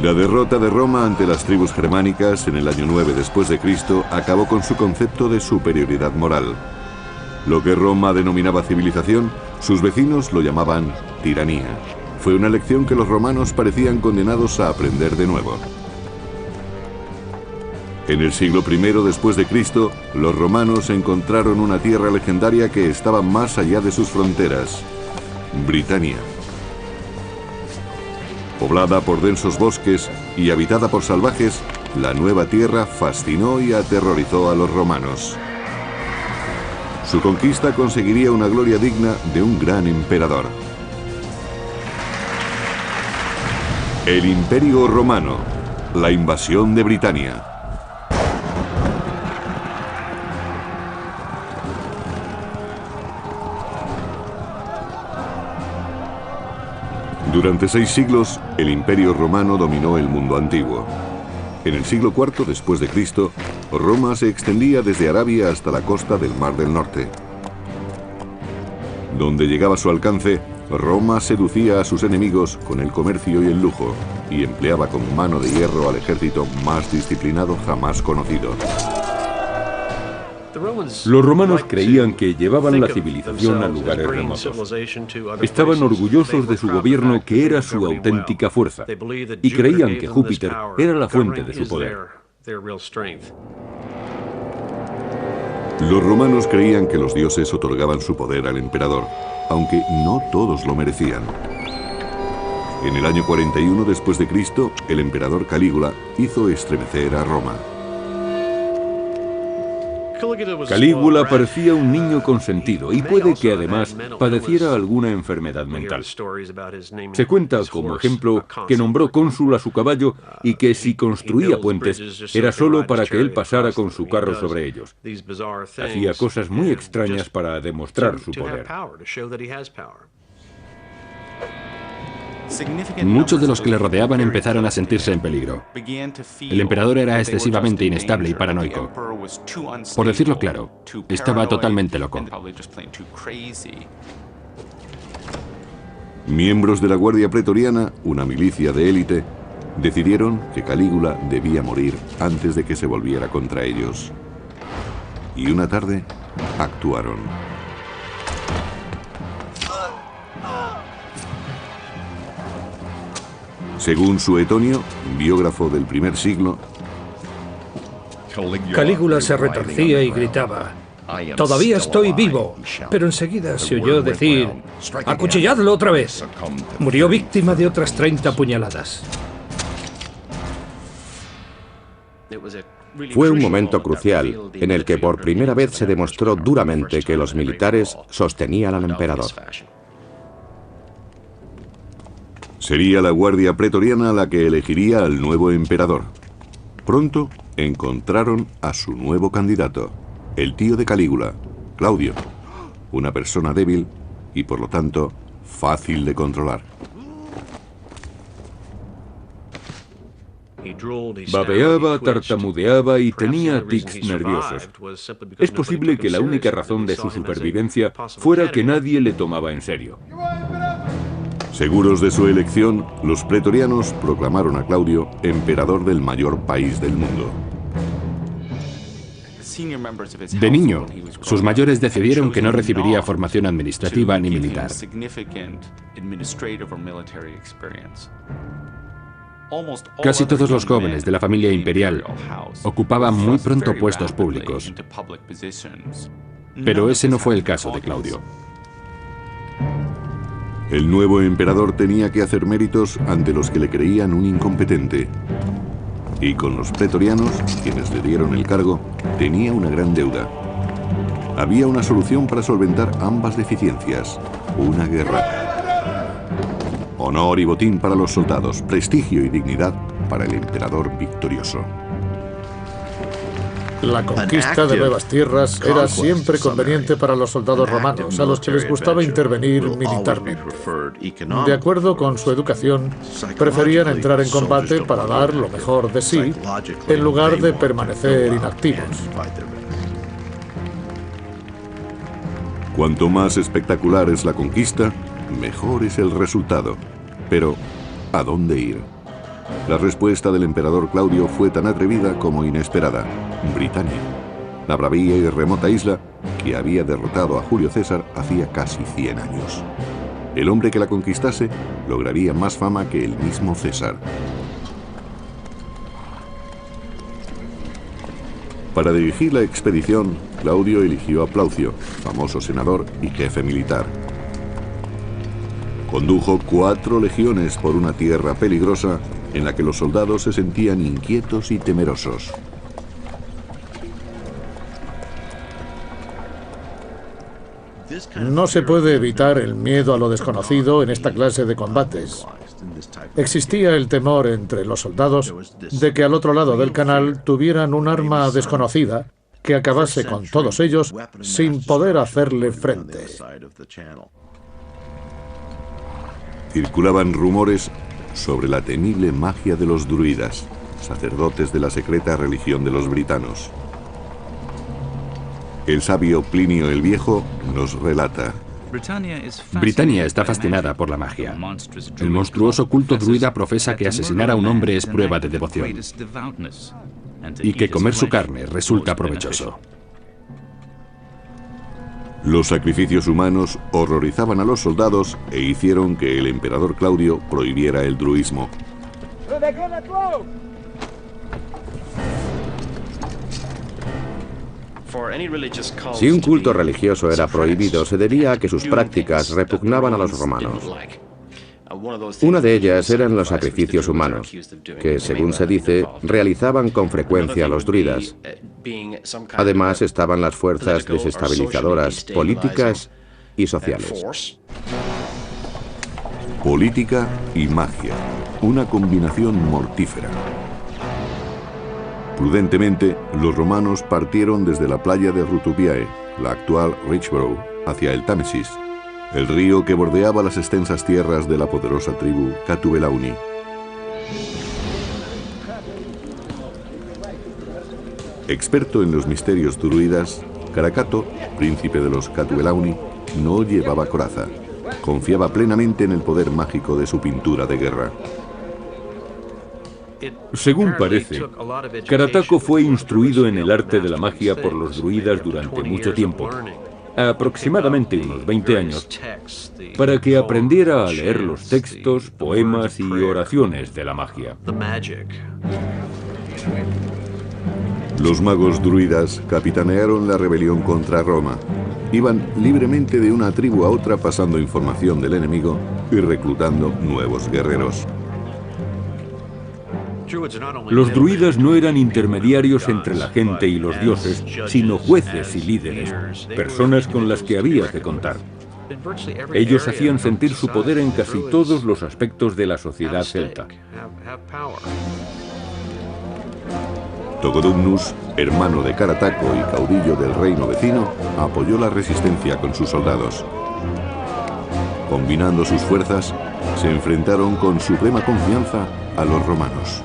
La derrota de Roma ante las tribus germánicas en el año 9 después de Cristo acabó con su concepto de superioridad moral. Lo que Roma denominaba civilización, sus vecinos lo llamaban tiranía. Fue una lección que los romanos parecían condenados a aprender de nuevo. En el siglo I después de Cristo, los romanos encontraron una tierra legendaria que estaba más allá de sus fronteras, Britania. Poblada por densos bosques y habitada por salvajes, la nueva tierra fascinó y aterrorizó a los romanos. Su conquista conseguiría una gloria digna de un gran emperador. El Imperio Romano, la invasión de Britania. Durante 6 siglos, el Imperio Romano dominó el mundo antiguo. En el siglo IV después de Cristo, Roma se extendía desde Arabia hasta la costa del Mar del Norte. Donde llegaba su alcance, Roma seducía a sus enemigos con el comercio y el lujo, y empleaba con mano de hierro al ejército más disciplinado jamás conocido. Los romanos creían que llevaban la civilización a lugares remotos. Estaban orgullosos de su gobierno, que era su auténtica fuerza, y creían que Júpiter era la fuente de su poder. Los romanos creían que los dioses otorgaban su poder al emperador, aunque no todos lo merecían. En el año 41 después de Cristo, el emperador Calígula hizo estremecer a Roma. Calígula parecía un niño consentido y puede que además padeciera alguna enfermedad mental. Se cuenta como ejemplo que nombró cónsul a su caballo y que si construía puentes era solo para que él pasara con su carro sobre ellos. Hacía cosas muy extrañas para demostrar su poder. Muchos de los que le rodeaban empezaron a sentirse en peligro. El emperador era excesivamente inestable y paranoico. Por decirlo claro, estaba totalmente loco. Miembros de la Guardia Pretoriana, una milicia de élite, decidieron que Calígula debía morir antes de que se volviera contra ellos. Y una tarde, actuaron. Según Suetonio, biógrafo del primer siglo, Calígula se retorcía y gritaba: «Todavía estoy vivo», pero enseguida se oyó decir: «¡Acuchilladlo otra vez!». Murió víctima de otras 30 puñaladas. Fue un momento crucial en el que por primera vez se demostró duramente que los militares sostenían al emperador. Sería la Guardia Pretoriana la que elegiría al nuevo emperador. Pronto encontraron a su nuevo candidato, el tío de Calígula, Claudio, una persona débil y por lo tanto fácil de controlar. Babeaba, tartamudeaba y tenía tics nerviosos. Es posible que la única razón de su supervivencia fuera que nadie le tomaba en serio. Seguros de su elección, los pretorianos proclamaron a Claudio emperador del mayor país del mundo. De niño, sus mayores decidieron que no recibiría formación administrativa ni militar. Casi todos los jóvenes de la familia imperial ocupaban muy pronto puestos públicos. Pero ese no fue el caso de Claudio. El nuevo emperador tenía que hacer méritos ante los que le creían un incompetente. Y con los pretorianos, quienes le dieron el cargo, tenía una gran deuda. Había una solución para solventar ambas deficiencias: una guerra. Honor y botín para los soldados, prestigio y dignidad para el emperador victorioso. La conquista de nuevas tierras era siempre conveniente para los soldados romanos, a los que les gustaba intervenir militarmente. De acuerdo con su educación, preferían entrar en combate para dar lo mejor de sí, en lugar de permanecer inactivos. Cuanto más espectacular es la conquista, mejor es el resultado. Pero, ¿a dónde ir? La respuesta del emperador Claudio fue tan atrevida como inesperada: Britania, la bravía y remota isla que había derrotado a Julio César hacía casi 100 años. El hombre que la conquistase lograría más fama que el mismo César. Para dirigir la expedición, Claudio eligió a Plaucio, famoso senador y jefe militar. Condujo 4 legiones por una tierra peligrosa en la que los soldados se sentían inquietos y temerosos. No se puede evitar el miedo a lo desconocido en esta clase de combates. Existía el temor entre los soldados de que al otro lado del canal tuvieran un arma desconocida que acabase con todos ellos sin poder hacerle frente. Circulaban rumores sobre la temible magia de los druidas, sacerdotes de la secreta religión de los britanos. El sabio Plinio el Viejo nos relata: Britania está fascinada por la magia. El monstruoso culto druida profesa que asesinar a un hombre es prueba de devoción y que comer su carne resulta provechoso. Los sacrificios humanos horrorizaban a los soldados e hicieron que el emperador Claudio prohibiera el druismo. Si un culto religioso era prohibido, se debía a que sus prácticas repugnaban a los romanos. Una de ellas eran los sacrificios humanos, que, según se dice, realizaban con frecuencia los druidas. Además estaban las fuerzas desestabilizadoras políticas y sociales. Política y magia, una combinación mortífera. Prudentemente, los romanos partieron desde la playa de Rutubiae, la actual Richborough, hacia el Támesis, el río que bordeaba las extensas tierras de la poderosa tribu Catubelauni. Experto en los misterios druidas, Caracato, príncipe de los Catubelauni, no llevaba coraza. Confiaba plenamente en el poder mágico de su pintura de guerra. Según parece, Carataco fue instruido en el arte de la magia por los druidas durante mucho tiempo, aproximadamente unos 20 años, para que aprendiera a leer los textos, poemas y oraciones de la magia. Los magos druidas capitanearon la rebelión contra Roma. Iban libremente de una tribu a otra pasando información del enemigo y reclutando nuevos guerreros. Los druidas no eran intermediarios entre la gente y los dioses, sino jueces y líderes, personas con las que había que contar. Ellos hacían sentir su poder en casi todos los aspectos de la sociedad celta. Togodumnus, hermano de Carataco y caudillo del reino vecino, apoyó la resistencia con sus soldados. Combinando sus fuerzas, se enfrentaron con suprema confianza a los romanos.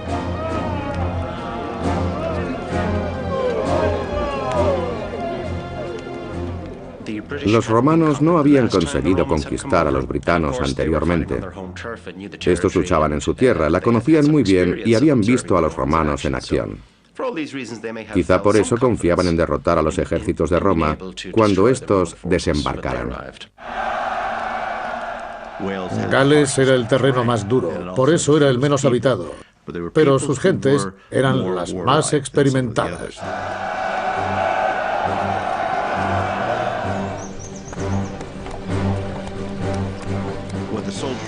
Los romanos no habían conseguido conquistar a los britanos anteriormente. Estos luchaban en su tierra, la conocían muy bien y habían visto a los romanos en acción. Quizá por eso confiaban en derrotar a los ejércitos de Roma cuando estos desembarcaran. Gales era el terreno más duro, por eso era el menos habitado, pero sus gentes eran las más experimentadas.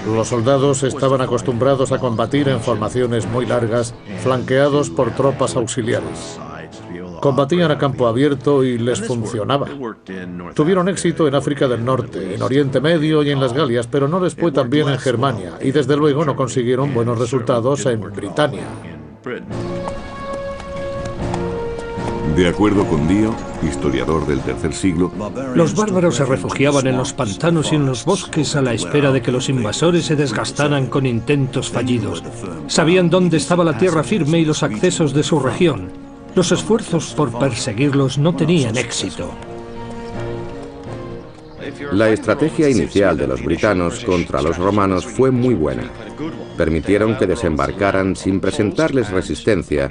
Los soldados estaban acostumbrados a combatir en formaciones muy largas, flanqueados por tropas auxiliares. Combatían a campo abierto y les funcionaba. Tuvieron éxito en África del Norte, en Oriente Medio y en las Galias, pero no les fue tan bien en Germania, y desde luego no consiguieron buenos resultados en Britania. De acuerdo con Dio, historiador del III siglo, los bárbaros se refugiaban en los pantanos y en los bosques a la espera de que los invasores se desgastaran con intentos fallidos. Sabían dónde estaba la tierra firme y los accesos de su región. Los esfuerzos por perseguirlos no tenían éxito. La estrategia inicial de los britanos contra los romanos fue muy buena. Permitieron que desembarcaran sin presentarles resistencia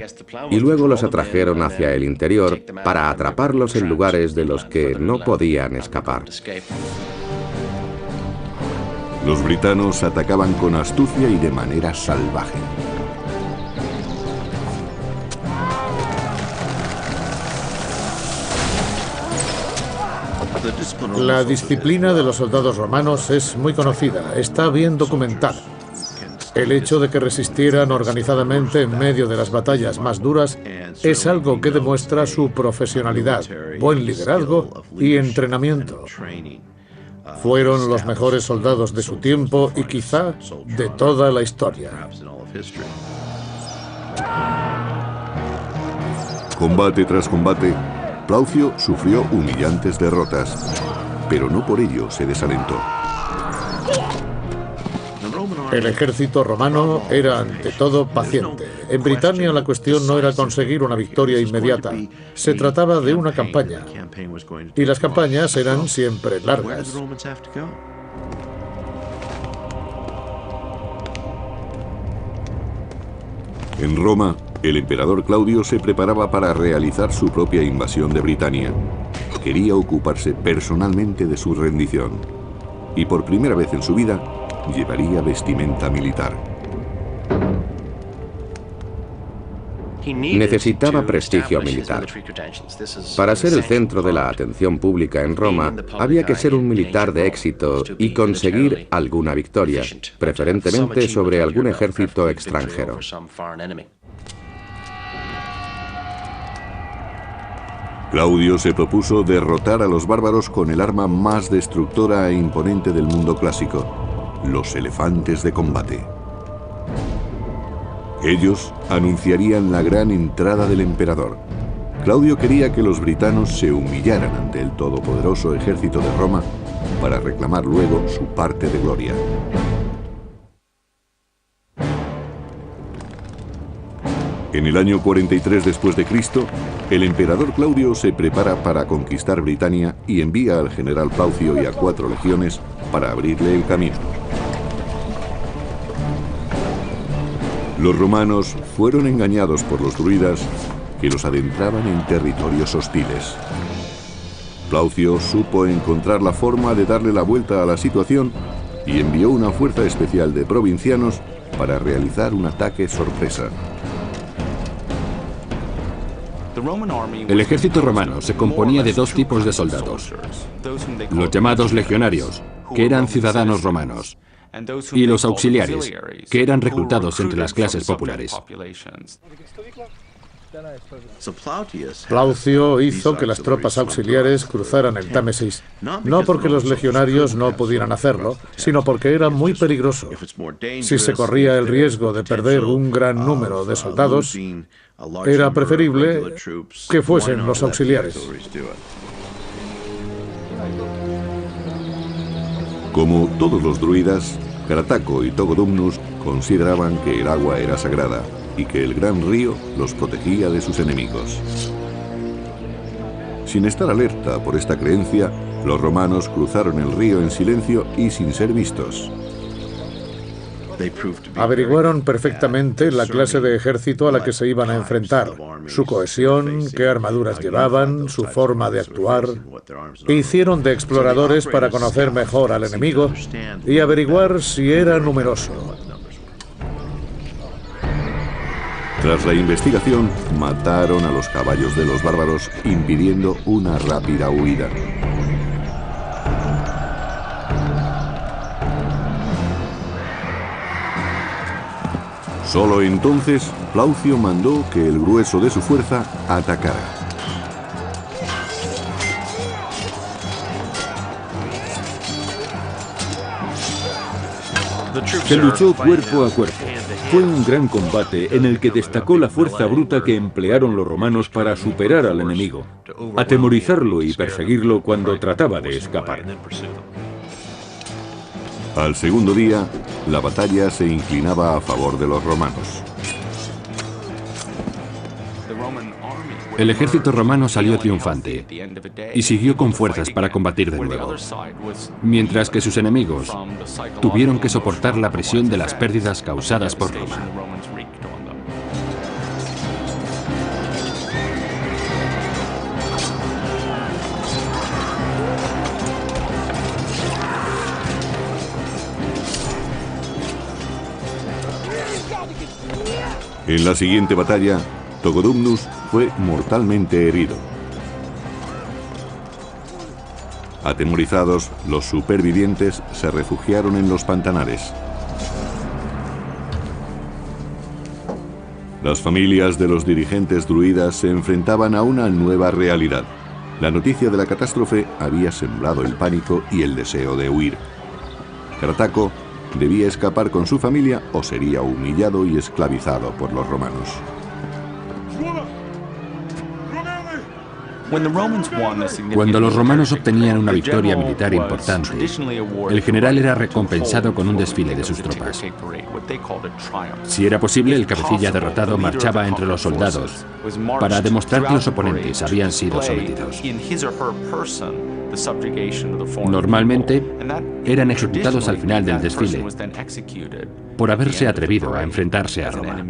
y luego los atrajeron hacia el interior para atraparlos en lugares de los que no podían escapar. Los britanos atacaban con astucia y de manera salvaje. La disciplina de los soldados romanos es muy conocida, está bien documentada. El hecho de que resistieran organizadamente en medio de las batallas más duras es algo que demuestra su profesionalidad, buen liderazgo y entrenamiento. Fueron los mejores soldados de su tiempo y quizá de toda la historia. Combate tras combate, Plaucio sufrió humillantes derrotas, pero no por ello se desalentó. El ejército romano era ante todo paciente. En Britania la cuestión no era conseguir una victoria inmediata, se trataba de una campaña. Y las campañas eran siempre largas. En Roma, el emperador Claudio se preparaba para realizar su propia invasión de Britania. Quería ocuparse personalmente de su rendición. Y por primera vez en su vida, llevaría vestimenta militar. Necesitaba prestigio militar. Para ser el centro de la atención pública en Roma, había que ser un militar de éxito y conseguir alguna victoria, preferentemente sobre algún ejército extranjero. Claudio se propuso derrotar a los bárbaros con el arma más destructora e imponente del mundo clásico: los elefantes de combate. Ellos anunciarían la gran entrada del emperador. Claudio quería que los britanos se humillaran ante el todopoderoso ejército de Roma para reclamar luego su parte de gloria. En el año 43 después de Cristo, el emperador Claudio se prepara para conquistar Britania y envía al general Plaucio y a 4 legiones para abrirle el camino. Los romanos fueron engañados por los druidas que los adentraban en territorios hostiles. Plaucio supo encontrar la forma de darle la vuelta a la situación y envió una fuerza especial de provincianos para realizar un ataque sorpresa. El ejército romano se componía de 2 tipos de soldados: los llamados legionarios, que eran ciudadanos romanos, y los auxiliares, que eran reclutados entre las clases populares. Plaucio hizo que las tropas auxiliares cruzaran el Támesis, no porque los legionarios no pudieran hacerlo, sino porque era muy peligroso. Si se corría el riesgo de perder un gran número de soldados, era preferible que fuesen los auxiliares. Como todos los druidas, Carataco y Togodumnus consideraban que el agua era sagrada y que el gran río los protegía de sus enemigos. Sin estar alerta por esta creencia, los romanos cruzaron el río en silencio y sin ser vistos. Averiguaron perfectamente la clase de ejército a la que se iban a enfrentar, su cohesión, qué armaduras llevaban, su forma de actuar. Hicieron de exploradores para conocer mejor al enemigo y averiguar si era numeroso. Tras la investigación, mataron a los caballos de los bárbaros, impidiendo una rápida huida. Solo entonces, Plaucio mandó que el grueso de su fuerza atacara. Se luchó cuerpo a cuerpo. Fue un gran combate en el que destacó la fuerza bruta que emplearon los romanos para superar al enemigo, atemorizarlo y perseguirlo cuando trataba de escapar. Al segundo día, la batalla se inclinaba a favor de los romanos. El ejército romano salió triunfante y siguió con fuerzas para combatir de nuevo, mientras que sus enemigos tuvieron que soportar la presión de las pérdidas causadas por Roma. En la siguiente batalla, Togodumnus fue mortalmente herido. Atemorizados, los supervivientes se refugiaron en los pantanares. Las familias de los dirigentes druidas se enfrentaban a una nueva realidad. La noticia de la catástrofe había sembrado el pánico y el deseo de huir. Carataco debía escapar con su familia o sería humillado y esclavizado por los romanos. Cuando los romanos obtenían una victoria militar importante, el general era recompensado con un desfile de sus tropas. Si era posible, el cabecilla derrotado marchaba entre los soldados para demostrar que los oponentes habían sido sometidos. Normalmente, eran ejecutados al final del desfile por haberse atrevido a enfrentarse a Roma.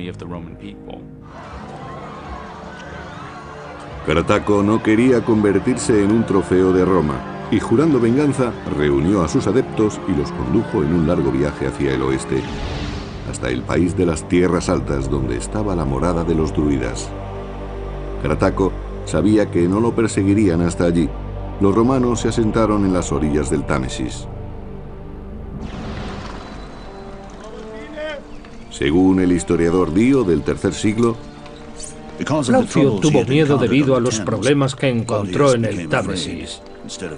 Carataco no quería convertirse en un trofeo de Roma y, jurando venganza, reunió a sus adeptos y los condujo en un largo viaje hacia el oeste, hasta el país de las tierras altas donde estaba la morada de los druidas. Carataco sabía que no lo perseguirían hasta allí. Los romanos se asentaron en las orillas del Támesis. Según el historiador Dio del III siglo, Plaucio tuvo miedo debido a los problemas que encontró en el Támesis.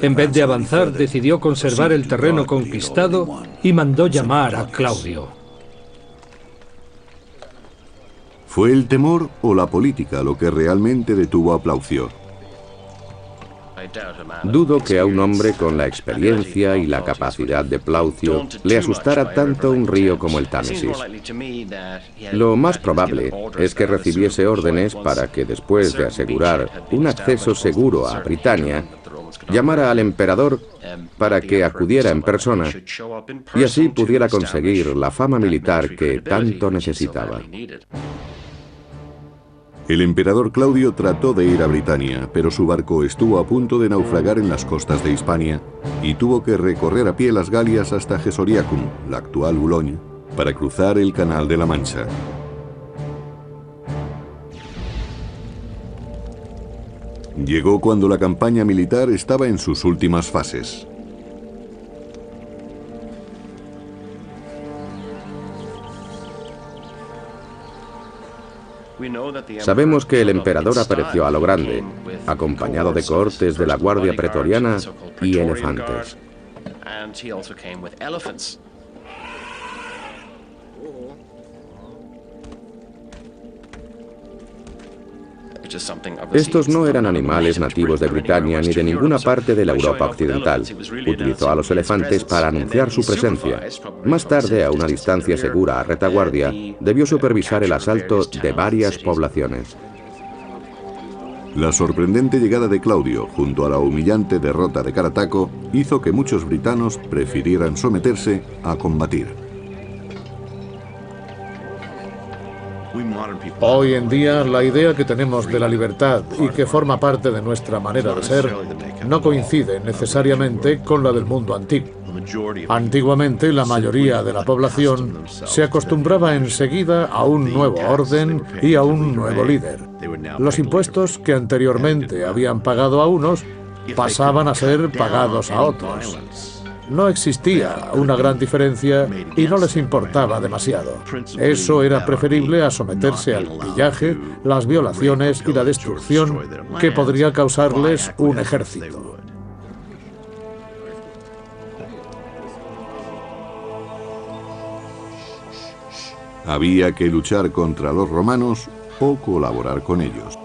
En vez de avanzar, decidió conservar el terreno conquistado y mandó llamar a Claudio. ¿Fue el temor o la política lo que realmente detuvo a Plaucio? Dudo que a un hombre con la experiencia y la capacidad de Plaucio le asustara tanto un río como el Támesis. Lo más probable es que recibiese órdenes para que, después de asegurar un acceso seguro a Britania, llamara al emperador para que acudiera en persona y así pudiera conseguir la fama militar que tanto necesitaba. El emperador Claudio trató de ir a Britania, pero su barco estuvo a punto de naufragar en las costas de Hispania y tuvo que recorrer a pie las Galias hasta Gesoriacum, la actual Boulogne, para cruzar el Canal de la Mancha. Llegó cuando la campaña militar estaba en sus últimas fases. Sabemos que el emperador apareció a lo grande, acompañado de cohortes de la Guardia Pretoriana y elefantes. Estos no eran animales nativos de Britania ni de ninguna parte de la Europa occidental. Utilizó a los elefantes para anunciar su presencia. Más tarde, a una distancia segura a retaguardia, debió supervisar el asalto de varias poblaciones. La sorprendente llegada de Claudio, junto a la humillante derrota de Carataco, hizo que muchos britanos prefirieran someterse a combatir. Hoy en día, la idea que tenemos de la libertad y que forma parte de nuestra manera de ser no coincide necesariamente con la del mundo antiguo. Antiguamente, la mayoría de la población se acostumbraba enseguida a un nuevo orden y a un nuevo líder. Los impuestos que anteriormente habían pagado a unos pasaban a ser pagados a otros. No existía una gran diferencia y no les importaba demasiado. Eso era preferible a someterse al pillaje, las violaciones y la destrucción que podría causarles un ejército. Había que luchar contra los romanos o colaborar con ellos.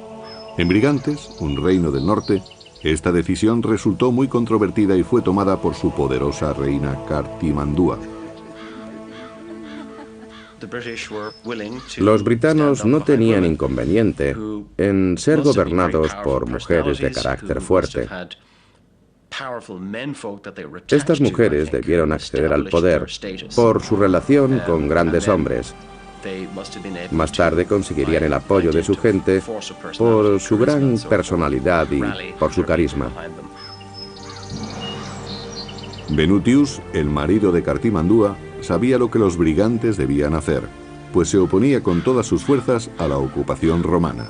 En Brigantes, un reino del norte, esta decisión resultó muy controvertida y fue tomada por su poderosa reina Cartimandúa. Los britanos no tenían inconveniente en ser gobernados por mujeres de carácter fuerte. Estas mujeres debieron acceder al poder por su relación con grandes hombres. Más tarde conseguirían el apoyo de su gente por su gran personalidad y por su carisma. Venutius, el marido de Cartimandúa, sabía lo que los brigantes debían hacer, pues se oponía con todas sus fuerzas a la ocupación romana.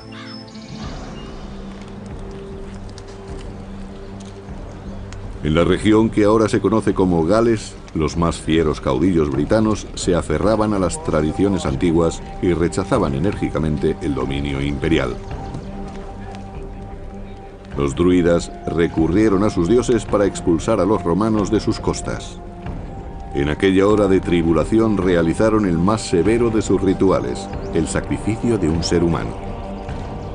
En la región que ahora se conoce como Gales, los más fieros caudillos britanos se aferraban a las tradiciones antiguas y rechazaban enérgicamente el dominio imperial. Los druidas recurrieron a sus dioses para expulsar a los romanos de sus costas. En aquella hora de tribulación realizaron el más severo de sus rituales, el sacrificio de un ser humano.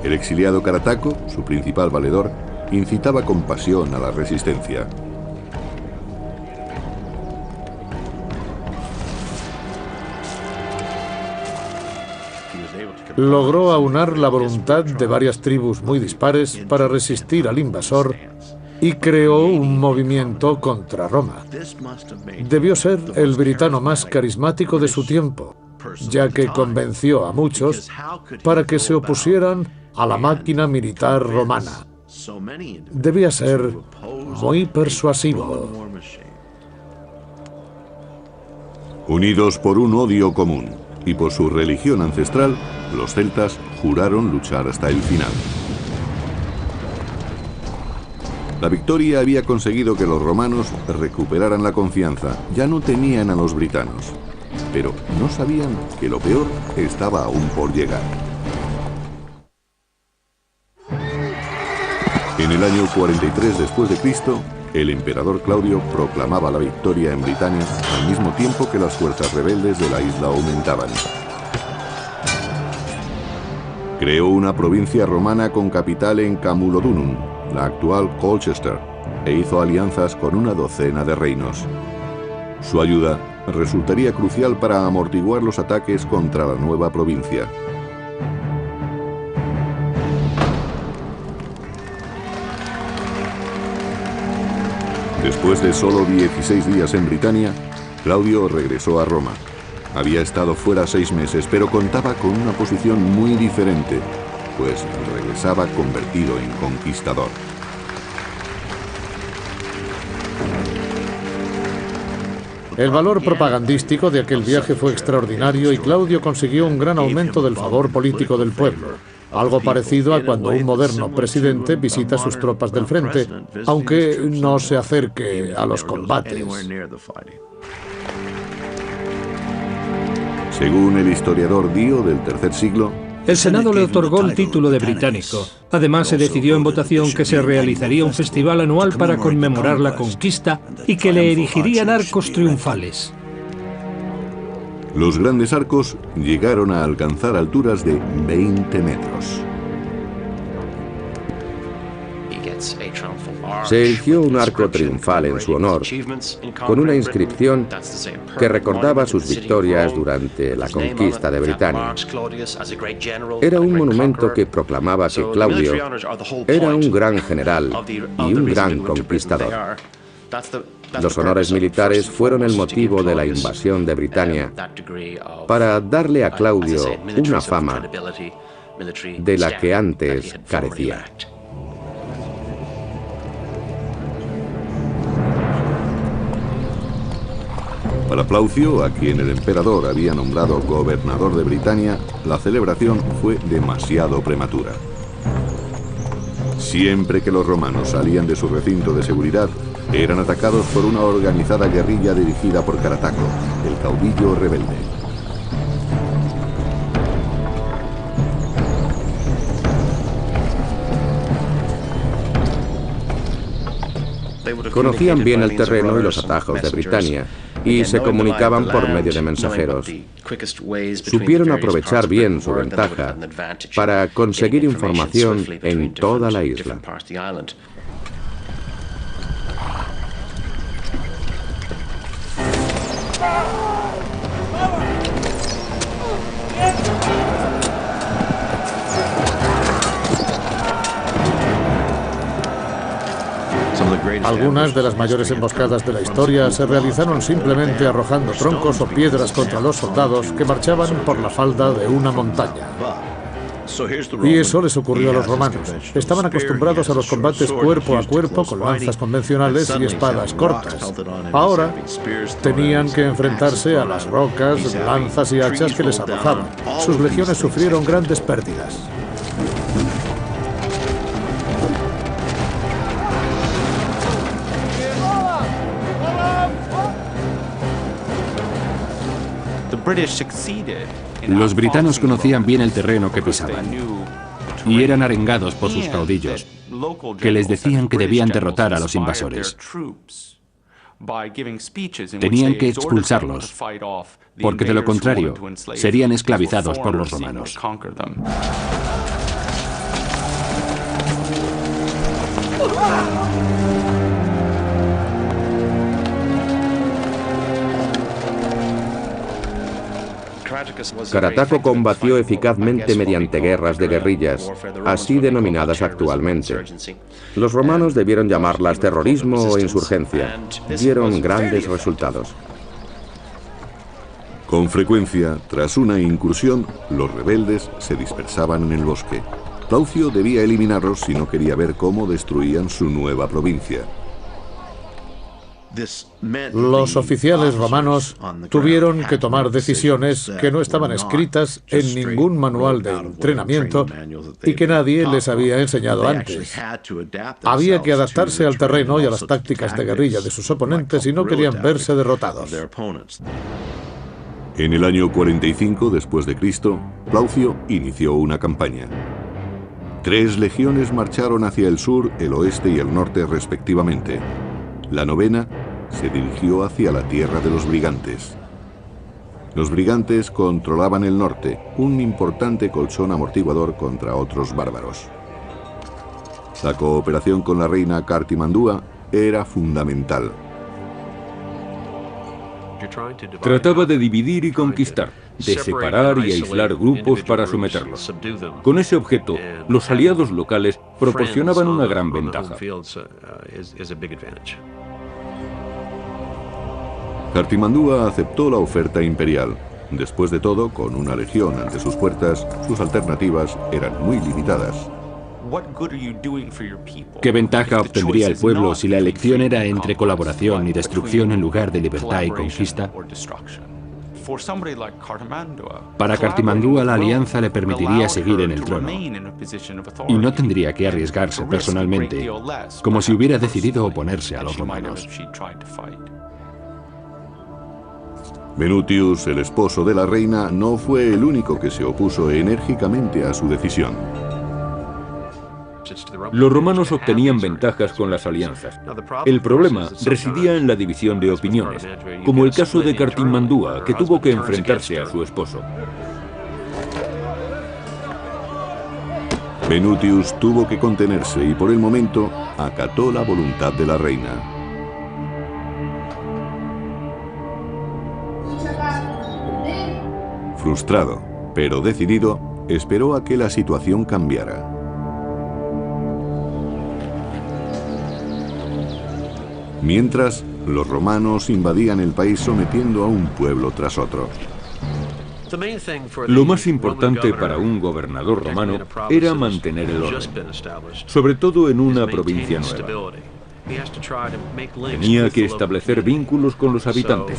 El exiliado Carataco, su principal valedor, incitaba con pasión a la resistencia. Logró aunar la voluntad de varias tribus muy dispares para resistir al invasor y creó un movimiento contra Roma. Debió ser el britano más carismático de su tiempo, ya que convenció a muchos para que se opusieran a la máquina militar romana. Debía ser muy persuasivo. Unidos por un odio común y por su religión ancestral, los celtas juraron luchar hasta el final. La victoria había conseguido que los romanos recuperaran la confianza. Ya no temían a los britanos, pero no sabían que lo peor estaba aún por llegar. En el año 43 después de Cristo, el emperador Claudio proclamaba la victoria en Britania al mismo tiempo que las fuerzas rebeldes de la isla aumentaban. Creó una provincia romana con capital en Camulodunum, la actual Colchester, e hizo alianzas con una docena de reinos. Su ayuda resultaría crucial para amortiguar los ataques contra la nueva provincia. Después de solo 16 días en Britania, Claudio regresó a Roma. Había estado fuera 6 meses, pero contaba con una posición muy diferente, pues regresaba convertido en conquistador. El valor propagandístico de aquel viaje fue extraordinario y Claudio consiguió un gran aumento del favor político del pueblo. Algo parecido a cuando un moderno presidente visita a sus tropas del frente, aunque no se acerque a los combates. Según el historiador Dio del tercer siglo, el Senado le otorgó el título de británico. Además, se decidió en votación que se realizaría un festival anual para conmemorar la conquista y que le erigirían arcos triunfales. Los grandes arcos llegaron a alcanzar alturas de 20 metros. Se erigió un arco triunfal en su honor, con una inscripción que recordaba sus victorias durante la conquista de Britania. Era un monumento que proclamaba que Claudio era un gran general y un gran conquistador. Los honores militares fueron el motivo de la invasión de Britania, para darle a Claudio una fama de la que antes carecía. Para Plaucio, a quien el emperador había nombrado gobernador de Britania, la celebración fue demasiado prematura. Siempre que los romanos salían de su recinto de seguridad, eran atacados por una organizada guerrilla dirigida por Carataco, el caudillo rebelde. Conocían bien el terreno y los atajos de Britania, y se comunicaban por medio de mensajeros. Supieron aprovechar bien su ventaja para conseguir información en toda la isla. Algunas de las mayores emboscadas de la historia se realizaron simplemente arrojando troncos o piedras contra los soldados que marchaban por la falda de una montaña. Y eso les ocurrió a los romanos. Estaban acostumbrados a los combates cuerpo a cuerpo con lanzas convencionales y espadas cortas. Ahora tenían que enfrentarse a las rocas, lanzas y hachas que les arrojaban. Sus legiones sufrieron grandes pérdidas. Los britanos conocían bien el terreno que pisaban y eran arengados por sus caudillos, que les decían que debían derrotar a los invasores. Tenían que expulsarlos, porque de lo contrario serían esclavizados por los romanos. Carataco combatió eficazmente mediante guerras de guerrillas, así denominadas actualmente. Los romanos debieron llamarlas terrorismo o insurgencia. Dieron grandes resultados. Con frecuencia, tras una incursión, los rebeldes se dispersaban en el bosque. Plaucio debía eliminarlos si no quería ver cómo destruían su nueva provincia. Los oficiales romanos tuvieron que tomar decisiones que no estaban escritas en ningún manual de entrenamiento y que nadie les había enseñado antes. Había que adaptarse al terreno y a las tácticas de guerrilla de sus oponentes y no querían verse derrotados. En el año 45 después de Cristo, Plaucio inició una campaña. 3 legiones marcharon hacia el sur, el oeste y el norte respectivamente. La novena se dirigió hacia la tierra de los brigantes. Los brigantes controlaban el norte, un importante colchón amortiguador contra otros bárbaros. La cooperación con la reina Cartimandúa era fundamental. Trataba de dividir y conquistar, de separar y aislar grupos para someterlos. Con ese objeto, los aliados locales proporcionaban una gran ventaja. Cartimandúa aceptó la oferta imperial. Después de todo, con una legión ante sus puertas, sus alternativas eran muy limitadas. ¿Qué ventaja obtendría el pueblo si la elección era entre colaboración y destrucción en lugar de libertad y conquista? Para Cartimandúa la alianza le permitiría seguir en el trono y no tendría que arriesgarse personalmente, como si hubiera decidido oponerse a los romanos. Venutius, el esposo de la reina, no fue el único que se opuso enérgicamente a su decisión. Los romanos obtenían ventajas con las alianzas. El problema residía en la división de opiniones, como el caso de Cartimandúa, que tuvo que enfrentarse a su esposo. Venutius tuvo que contenerse y por el momento acató la voluntad de la reina. Frustrado, pero decidido, esperó a que la situación cambiara. Mientras, los romanos invadían el país sometiendo a un pueblo tras otro. Lo más importante para un gobernador romano era mantener el orden, sobre todo en una provincia nueva. Tenía que establecer vínculos con los habitantes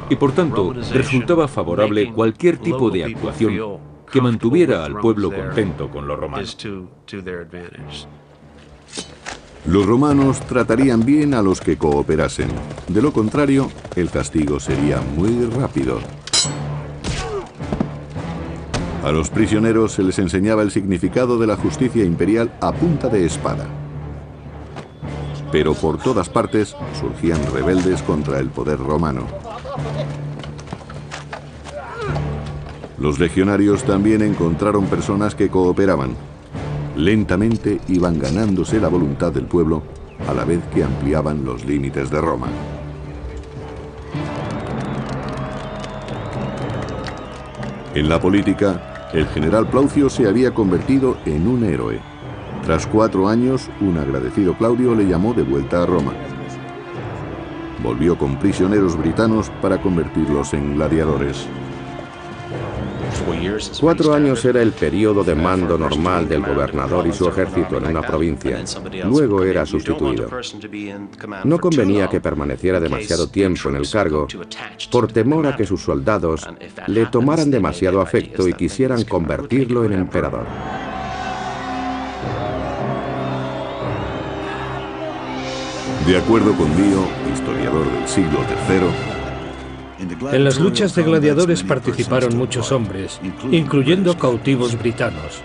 y por tanto resultaba favorable cualquier tipo de actuación que mantuviera al pueblo contento con los romanos. Los romanos tratarían bien a los que cooperasen. De lo contrario, el castigo sería muy rápido. A los prisioneros se les enseñaba el significado de la justicia imperial a punta de espada. Pero por todas partes surgían rebeldes contra el poder romano. Los legionarios también encontraron personas que cooperaban. Lentamente iban ganándose la voluntad del pueblo a la vez que ampliaban los límites de Roma. En la política, el general Plaucio se había convertido en un héroe. Tras 4 años, un agradecido Claudio le llamó de vuelta a Roma. Volvió con prisioneros britanos para convertirlos en gladiadores. 4 años era el periodo de mando normal del gobernador y su ejército en una provincia. Luego era sustituido. No convenía que permaneciera demasiado tiempo en el cargo, por temor a que sus soldados le tomaran demasiado afecto y quisieran convertirlo en emperador. De acuerdo con Dio, historiador del siglo III, en las luchas de gladiadores participaron muchos hombres, incluyendo cautivos britanos.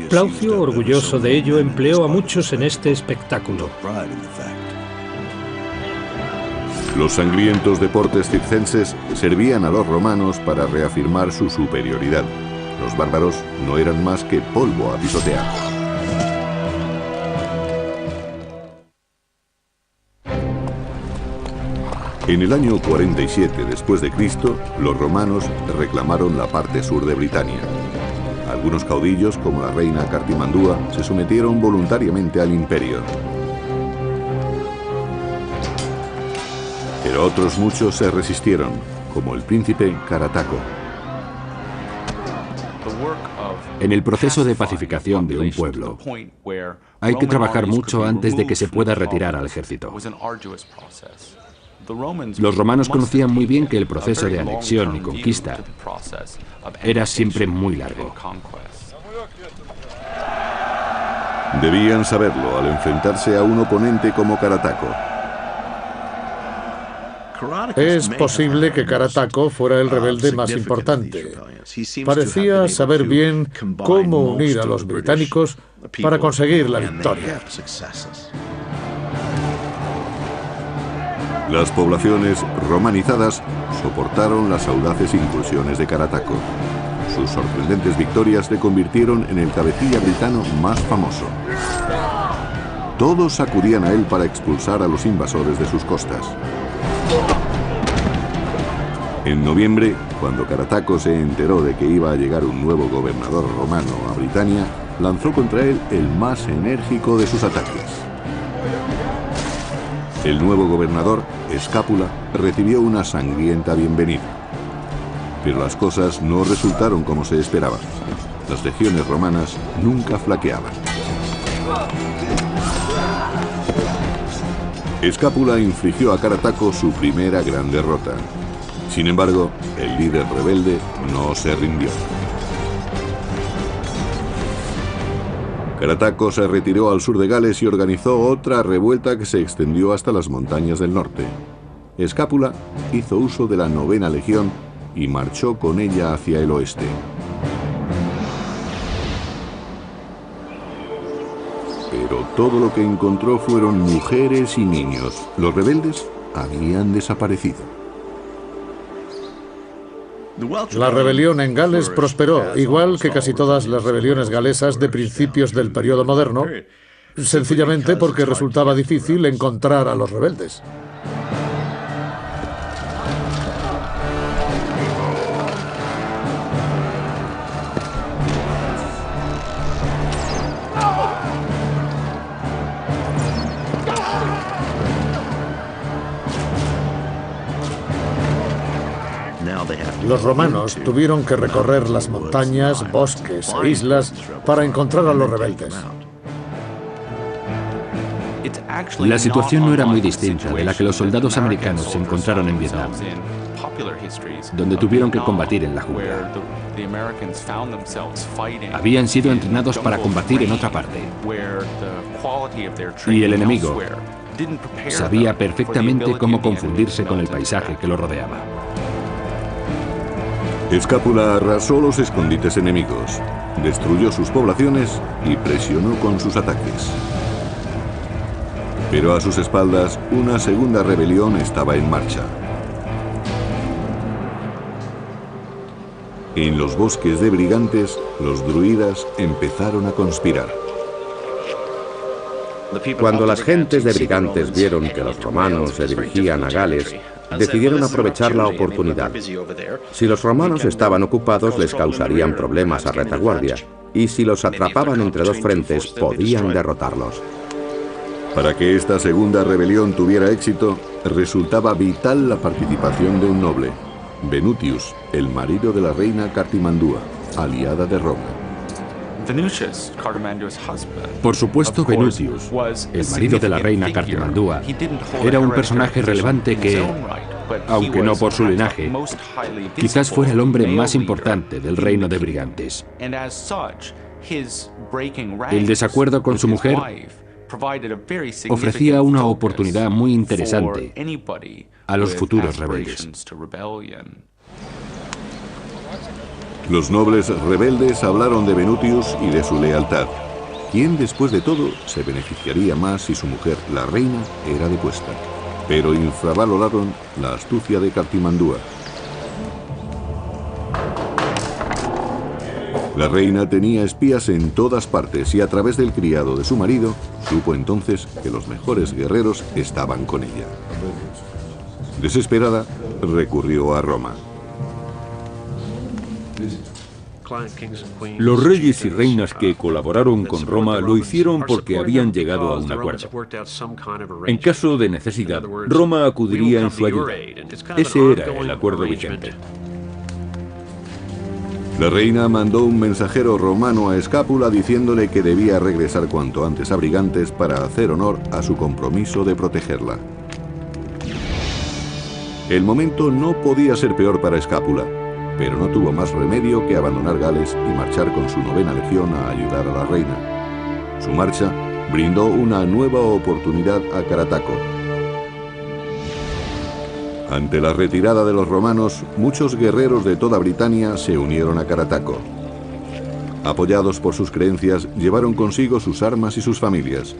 Plaucio, orgulloso de ello, empleó a muchos en este espectáculo. Los sangrientos deportes circenses servían a los romanos para reafirmar su superioridad. Los bárbaros no eran más que polvo a pisotear. En el año 47 después de Cristo, los romanos reclamaron la parte sur de Britania. Algunos caudillos, como la reina Cartimandúa, se sometieron voluntariamente al imperio. Pero otros muchos se resistieron, como el príncipe Carataco. En el proceso de pacificación de un pueblo, hay que trabajar mucho antes de que se pueda retirar al ejército. Los romanos conocían muy bien que el proceso de anexión y conquista era siempre muy largo. Debían saberlo al enfrentarse a un oponente como Carataco. Es posible que Carataco fuera el rebelde más importante. Parecía saber bien cómo unir a los británicos para conseguir la victoria. Las poblaciones romanizadas soportaron las audaces incursiones de Carataco. Sus sorprendentes victorias le convirtieron en el cabecilla britano más famoso. Todos acudían a él para expulsar a los invasores de sus costas. En noviembre, cuando Carataco se enteró de que iba a llegar un nuevo gobernador romano a Britania, lanzó contra él el más enérgico de sus ataques. El nuevo gobernador, Escápula, recibió una sangrienta bienvenida. Pero las cosas no resultaron como se esperaba. Las legiones romanas nunca flaqueaban. Escápula infligió a Carataco su primera gran derrota. Sin embargo, el líder rebelde no se rindió. Carataco se retiró al sur de Gales y organizó otra revuelta que se extendió hasta las montañas del norte. Escápula hizo uso de la 9ª legión y marchó con ella hacia el oeste. Pero todo lo que encontró fueron mujeres y niños. Los rebeldes habían desaparecido. La rebelión en Gales prosperó, igual que casi todas las rebeliones galesas de principios del periodo moderno, sencillamente porque resultaba difícil encontrar a los rebeldes. Los romanos tuvieron que recorrer las montañas, bosques e islas para encontrar a los rebeldes. La situación no era muy distinta de la que los soldados americanos se encontraron en Vietnam, donde tuvieron que combatir en la jungla. Habían sido entrenados para combatir en otra parte. Y el enemigo sabía perfectamente cómo confundirse con el paisaje que lo rodeaba. Escápula arrasó los escondites enemigos, destruyó sus poblaciones y presionó con sus ataques. Pero a sus espaldas, una segunda rebelión estaba en marcha. En los bosques de Brigantes, los druidas empezaron a conspirar. Cuando las gentes de Brigantes vieron que los romanos se dirigían a Gales, decidieron aprovechar la oportunidad. Si los romanos estaban ocupados, les causarían problemas a retaguardia. y si los atrapaban entre dos frentes, podían derrotarlos. Para que esta segunda rebelión tuviera éxito, resultaba vital la participación de un noble, Venutius, el marido de la reina Cartimandúa, aliada de Roma. Por supuesto, Venutius, el marido de la reina Cartimandúa, era un personaje relevante que, aunque no por su linaje, quizás fuera el hombre más importante del reino de Brigantes. El desacuerdo con su mujer ofrecía una oportunidad muy interesante a los futuros rebeldes. Los nobles rebeldes hablaron de Venutius y de su lealtad. ¿Quién, después de todo, se beneficiaría más si su mujer, la reina, era depuesta? Pero infravaloraron la astucia de Cartimandúa. La reina tenía espías en todas partes y a través del criado de su marido, supo entonces que los mejores guerreros estaban con ella. Desesperada, recurrió a Roma. Los reyes y reinas que colaboraron con Roma lo hicieron porque habían llegado a un acuerdo. En caso de necesidad, Roma acudiría en su ayuda. Ese era el acuerdo vigente. La reina mandó un mensajero romano a Escápula diciéndole que debía regresar cuanto antes a Brigantes para hacer honor a su compromiso de protegerla. El momento no podía ser peor para Escápula, pero no tuvo más remedio que abandonar Gales y marchar con su 9ª legión a ayudar a la reina. Su marcha brindó una nueva oportunidad a Carataco. Ante la retirada de los romanos, muchos guerreros de toda Britania se unieron a Carataco. Apoyados por sus creencias, llevaron consigo sus armas y sus familias.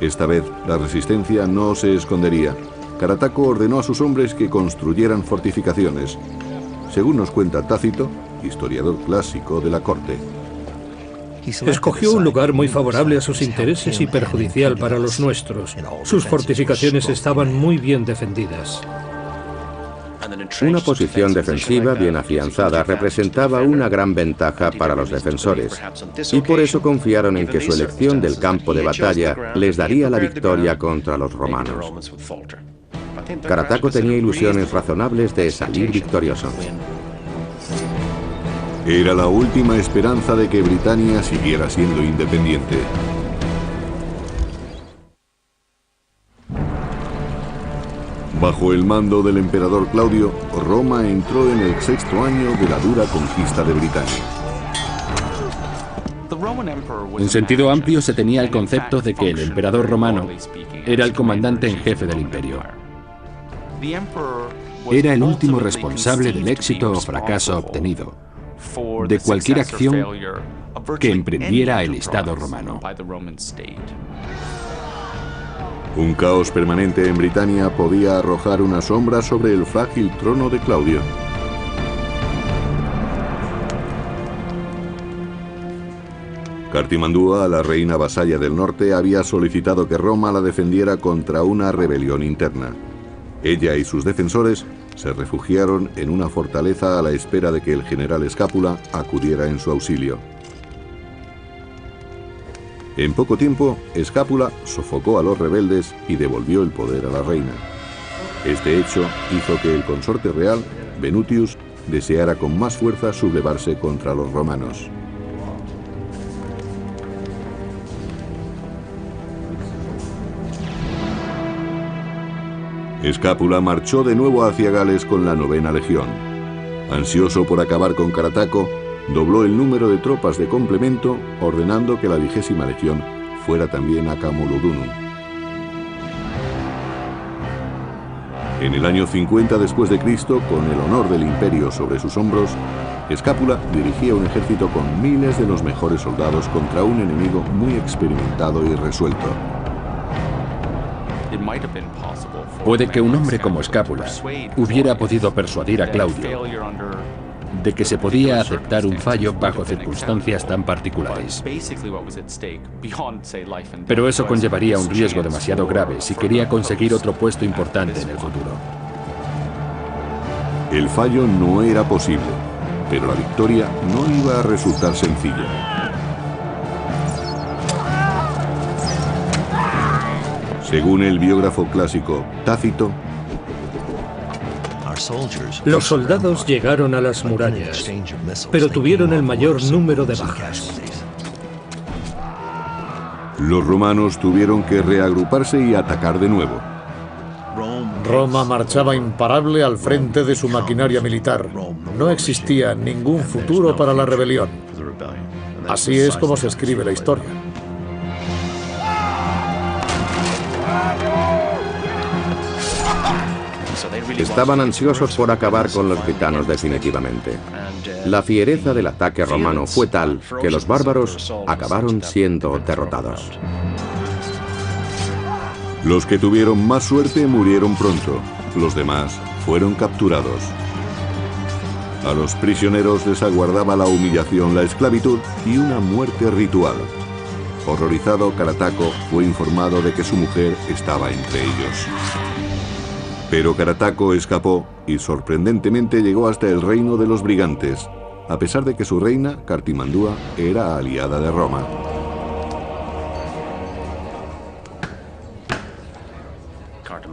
Esta vez, la resistencia no se escondería. Carataco ordenó a sus hombres que construyeran fortificaciones, según nos cuenta Tácito, historiador clásico de la corte. Escogió un lugar muy favorable a sus intereses y perjudicial para los nuestros. Sus fortificaciones estaban muy bien defendidas. Una posición defensiva bien afianzada representaba una gran ventaja para los defensores, y por eso confiaron en que su elección del campo de batalla les daría la victoria contra los romanos. Carataco tenía ilusiones razonables de salir victorioso. Era la última esperanza de que Britania siguiera siendo independiente. Bajo el mando del emperador Claudio, Roma entró en el 6º año de la dura conquista de Britania. En sentido amplio se tenía el concepto de que el emperador romano era el comandante en jefe del imperio. Era el último responsable del éxito o fracaso obtenido, de cualquier acción que emprendiera el Estado romano. Un caos permanente en Britania podía arrojar una sombra sobre el frágil trono de Claudio. Cartimandúa, la reina vasalla del norte, había solicitado que Roma la defendiera contra una rebelión interna. Ella y sus defensores se refugiaron en una fortaleza a la espera de que el general Escápula acudiera en su auxilio. En poco tiempo, Escápula sofocó a los rebeldes y devolvió el poder a la reina. Este hecho hizo que el consorte real, Venutius, deseara con más fuerza sublevarse contra los romanos. Escápula marchó de nuevo hacia Gales con la 9ª legión. Ansioso por acabar con Carataco, dobló el número de tropas de complemento, ordenando que la 20ª legión fuera también a Camulodunum. En el año 50 después de Cristo, con el honor del imperio sobre sus hombros, Escápula dirigía un ejército con miles de los mejores soldados contra un enemigo muy experimentado y resuelto. Puede que un hombre como Escápula hubiera podido persuadir a Claudio de que se podía aceptar un fallo bajo circunstancias tan particulares. Pero eso conllevaría un riesgo demasiado grave si quería conseguir otro puesto importante en el futuro. El fallo no era posible. pero la victoria no iba a resultar sencilla. Según el biógrafo clásico Tácito, los soldados llegaron a las murallas, pero tuvieron el mayor número de bajas. los romanos tuvieron que reagruparse y atacar de nuevo. Roma marchaba imparable al frente de su maquinaria militar. No existía ningún futuro para la rebelión. Así es como se escribe la historia. Estaban ansiosos por acabar con los gitanos definitivamente. La fiereza del ataque romano fue tal que los bárbaros acabaron siendo derrotados. Los que tuvieron más suerte murieron pronto, los demás fueron capturados. A los prisioneros les aguardaba la humillación, la esclavitud y una muerte ritual. Horrorizado, Carataco fue informado de que su mujer estaba entre ellos. Pero Carataco escapó y sorprendentemente llegó hasta el reino de los brigantes, a pesar de que su reina, Cartimandúa, era aliada de Roma.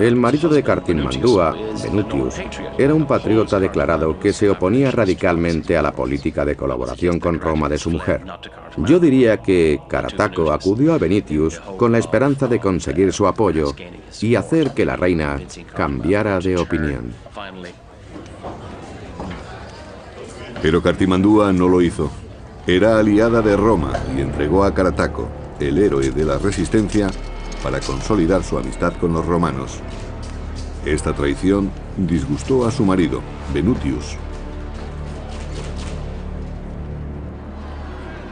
El marido de Cartimandúa, Venutius, era un patriota declarado que se oponía radicalmente a la política de colaboración con Roma de su mujer. Yo diría que Carataco acudió a Venutius con la esperanza de conseguir su apoyo y hacer que la reina cambiara de opinión. Pero Cartimandúa no lo hizo. Era aliada de Roma y entregó a Carataco, el héroe de la resistencia, para consolidar su amistad con los romanos. Esta traición disgustó a su marido, Venutius.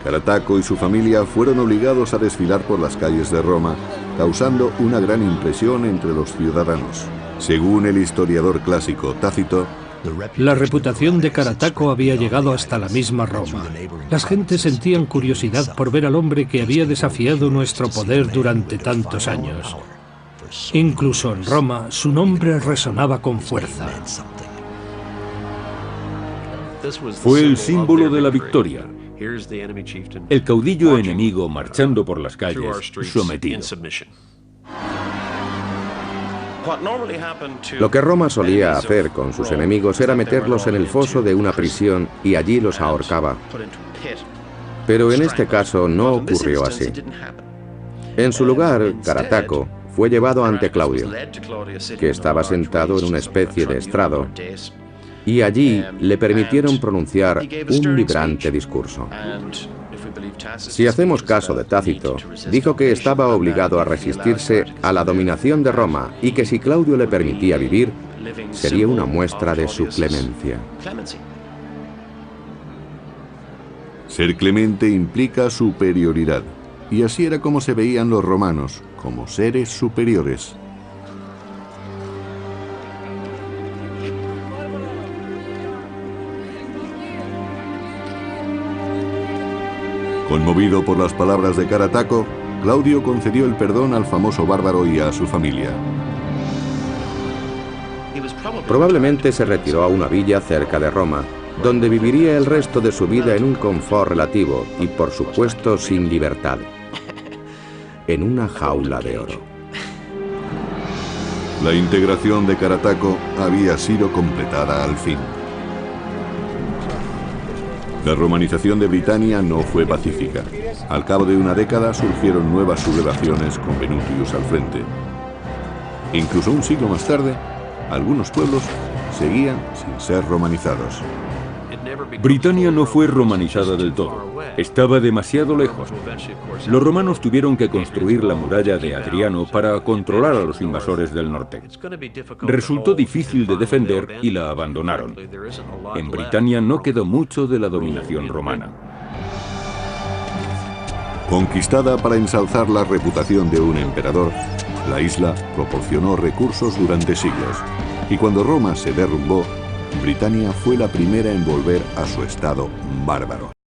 Carataco y su familia fueron obligados a desfilar por las calles de Roma, causando una gran impresión entre los ciudadanos. Según el historiador clásico Tácito, la reputación de Carataco había llegado hasta la misma Roma. Las gentes sentían curiosidad por ver al hombre que había desafiado nuestro poder durante tantos años. Incluso en Roma, su nombre resonaba con fuerza. Fue el símbolo de la victoria. El caudillo enemigo marchando por las calles, sometido. Lo que Roma solía hacer con sus enemigos era meterlos en el foso de una prisión y allí los ahorcaba. Pero en este caso no ocurrió así. En su lugar, Carataco fue llevado ante Claudio, que estaba sentado en una especie de estrado, y allí le permitieron pronunciar un vibrante discurso. Si hacemos caso de Tácito, dijo que estaba obligado a resistirse a la dominación de Roma y que si Claudio le permitía vivir, sería una muestra de su clemencia. ser clemente implica superioridad, y así era como se veían los romanos, como seres superiores. Conmovido por las palabras de Carataco, Claudio concedió el perdón al famoso bárbaro y a su familia. Probablemente se retiró a una villa cerca de Roma, donde viviría el resto de su vida en un confort relativo y, por supuesto, sin libertad. En una jaula de oro. La integración de Carataco había sido completada al fin. La romanización de Britania no fue pacífica. Al cabo de una década surgieron nuevas sublevaciones con Venutius al frente. Incluso un siglo más tarde, algunos pueblos seguían sin ser romanizados. Britania no fue romanizada del todo. Estaba demasiado lejos. Los romanos tuvieron que construir la muralla de Adriano para controlar a los invasores del norte. Resultó difícil de defender y la abandonaron. En Britania no quedó mucho de la dominación romana. Conquistada para ensalzar la reputación de un emperador, la isla proporcionó recursos durante siglos. Y cuando Roma se derrumbó, Britania fue la primera en volver a su estado bárbaro.